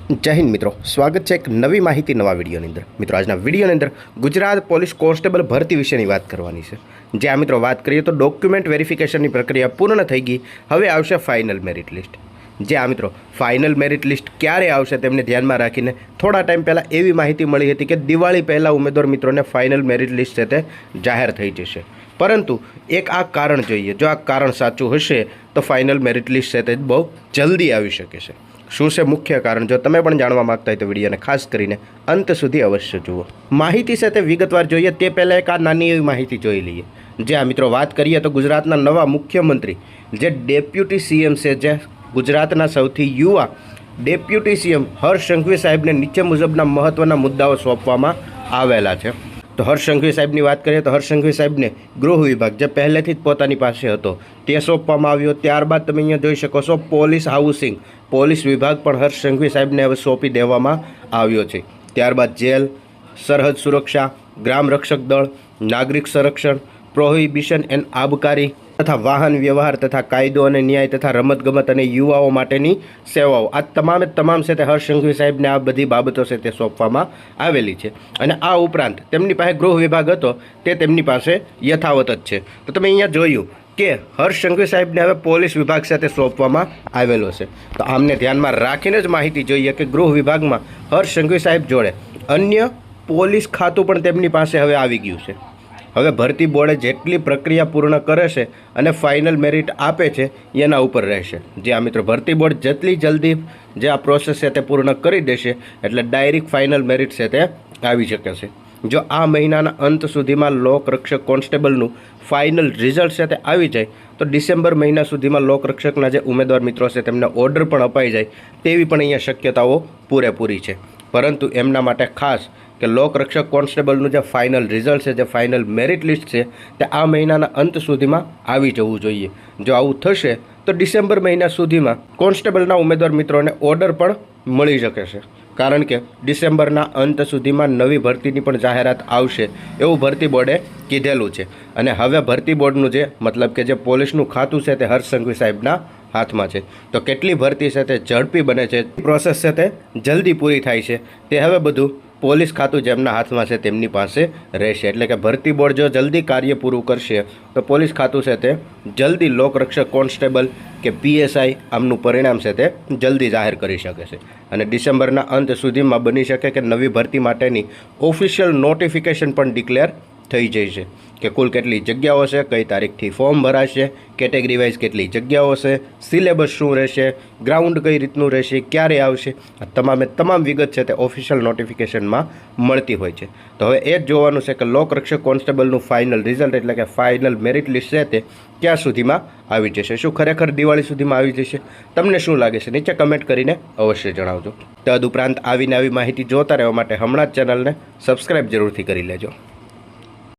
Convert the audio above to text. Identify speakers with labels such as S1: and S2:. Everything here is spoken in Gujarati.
S1: જય હિન્દ મિત્રો, સ્વાગત છે એક નવી માહિતી નવા વિડીયોની અંદર। મિત્રો આજના વિડીયોની અંદર ગુજરાત પોલીસ કોન્સ્ટેબલ ભરતી વિશેની વાત કરવાની છે। જ્યાં મિત્રો વાત કરીએ તો ડોક્યુમેન્ટ વેરિફિકેશનની પ્રક્રિયા પૂર્ણ થઈ ગઈ, હવે આવશે ફાઇનલ મેરિટ લિસ્ટ। જ્યાં મિત્રો ફાઇનલ મેરિટ લિસ્ટ ક્યારે આવશે તેમને ધ્યાનમાં રાખીને થોડા ટાઈમ પહેલાં એવી માહિતી મળી હતી કે દિવાળી પહેલાં ઉમેદવાર મિત્રોને ફાઇનલ મેરિટ લિસ્ટ છે તે જાહેર થઈ જશે। પરંતુ એક આ કારણ જોઈએ, જો આ કારણ સાચું હશે તો ફાઇનલ મેરિટ લિસ્ટ છે તે બહુ જલ્દી આવી શકે છે। શું છે મુખ્ય કારણ? જો તમે પણ જાણવા માંગતા હોય તો વિડીયોને ખાસ કરીને અંત સુધી અવશ્ય જુઓ। માહિતી સાથે વિગતવાર જોઈએ તે પહેલાં એક આ નાની એવી માહિતી જોઈ લઈએ। જ્યાં મિત્રો વાત કરીએ તો ગુજરાતના નવા મુખ્યમંત્રી જે ડેપ્યુટી સીએમ છે, જે ગુજરાતના સૌથી યુવા ડેપ્યુટી સીએમ હર્ષ સંઘવી સાહેબને નીચે મુજબના મહત્ત્વના મુદ્દાઓ સોંપવામાં આવેલા છે। તો હર્ષ સંઘવી સાહેબની વાત કરીએ તો હર્ષ સંઘવી સાહેબને ગૃહ વિભાગ જે પહેલેથી જ પોતાની પાસે હતો તે સોંપવામાં આવ્યો। ત્યારબાદ તમે અહીંયા જોઈ શકો છો પોલીસ હાઉસિંગ, પોલીસ વિભાગ પણ હર્ષ સંઘવી સાહેબને હવે સોંપી દેવામાં આવ્યો છે। ત્યારબાદ જેલ, સરહદ સુરક્ષા, ગ્રામ રક્ષક દળ, નાગરિક સંરક્ષણ, પ્રોહિબિશન એન્ડ આબકારી તથા વાહન વ્યવહાર તથા કાયદો અને ન્યાય તથા રમતગમત અને યુવાઓ માટેની સેવાઓ, આ તમામ છે તે હર્ષ સંઘવી સાહેબને આ બધી બાબતો છે તે સોંપવામાં આવેલી છે। અને આ ઉપરાંત તેમની પાસે ગૃહ વિભાગ હતો તે તેમની પાસે યથાવત જ છે। તો તમે અહીંયા જોયું કે હર્ષ સંઘવી સાહેબને હવે પોલીસ વિભાગ સાથે સોંપવામાં આવેલો છે। તો આમને ધ્યાનમાં રાખીને જ માહિતી જોઈએ કે ગૃહ વિભાગમાં હર્ષ સંઘવી સાહેબ જોડે અન્ય પોલીસ ખાતું પણ તેમની પાસે હવે આવી ગયું છે। હવે ભરતી બોર્ડે જેટલી પ્રક્રિયા પૂર્ણ કરે છે અને ફાઇનલ મેરિટ આપે છે એના ઉપર રહેશે। જે આ મિત્રો ભરતી બોર્ડ જેટલી જલ્દી જે આ પ્રોસેસ છે તે પૂર્ણ કરી દેશે એટલે ડાયરેક્ટ ફાઇનલ મેરિટ છે તે આવી શકે છે। જો આ મહિનાના અંત સુધીમાં લોકરક્ષક કોન્સ્ટેબલનું ફાઇનલ રિઝલ્ટ છે તે આવી જાય તો ડિસેમ્બર મહિના સુધીમાં લોકરક્ષકના જે ઉમેદવાર મિત્રો છે તેમને ઓર્ડર પણ અપાઈ જાય તેવી પણ અહીંયા શક્યતાઓ પૂરેપૂરી છે। પરંતુ એમના માટે ખાસ કે લોકરક્ષક કોન્સ્ટેબલનું જે ફાઇનલ રિઝલ્ટ છે, જે ફાઇનલ મેરિટ લિસ્ટ છે તે આ મહિનાના અંત સુધીમાં આવી જવું જોઈએ। જો આવું થશે તો ડિસેમ્બર મહિના સુધીમાં કોન્સ્ટેબલના ઉમેદવાર મિત્રોને ઓર્ડર પણ મળી શકે છે, કારણ કે ડિસેમ્બરના અંત સુધીમાં નવી ભરતીની પણ જાહેરાત આવશે એવું ભરતી બોર્ડે કીધેલું છે। અને હવે ભરતી બોર્ડનું જે મતલબ કે જે પોલીસનું ખાતું છે તે હર્ષ સંઘવી સાહેબના હાથમાં છે। તો કેટલી ભરતી છે તે ઝડપી બને છે, પ્રોસેસ છે તે જલ્દી પૂરી થાય છે, તે હવે બધું પોલીસ ખાતું જેમના હાથમાં છે તેમની પાસે રહેશે। એટલે કે ભરતી બોર્ડ જો જલ્દી કાર્ય પૂરું કરશે તો પોલીસ ખાતું છે તે જલ્દી લોકરક્ષક કોન્સ્ટેબલ કે પીએસઆઈ આમનું પરિણામ છે તે જલ્દી જાહેર કરી શકે છે। અને ડિસેમ્બરના અંત સુધીમાં બની શકે કે નવી ભરતી માટેની ઓફિશિયલ નોટિફિકેશન પણ ડિક્લેર થઈ જશે કે કુલ કેટલી જગ્યાઓ છે, કઈ તારીખથી ફોર્મ ભરાશે, કેટેગરી વાઇઝ કેટલી જગ્યાઓ છે, સિલેબસ શું રહેશે, ગ્રાઉન્ડ કઈ રીતનું રહેશે, ક્યારે આવશે, આ તમામ વિગત છે તે ઓફિશિયલ નોટિફિકેશનમાં મળતી હોય છે। તો હવે એ જ જોવાનું છે કે લોકરક્ષક કોન્સ્ટેબલનું ફાઇનલ રિઝલ્ટ એટલે કે ફાઇનલ મેરિટ લિસ્ટ છે તે ક્યાં સુધીમાં આવી જશે। શું ખરેખર દિવાળી સુધીમાં આવી જશે? તમને શું લાગે છે? નીચે કમેન્ટ કરીને અવશ્ય જણાવજો। તદુપરાંત આવીને આવી માહિતી જોતા રહેવા માટે હમણાં જ ચેનલને સબસ્ક્રાઈબ જરૂરથી કરી લેજો।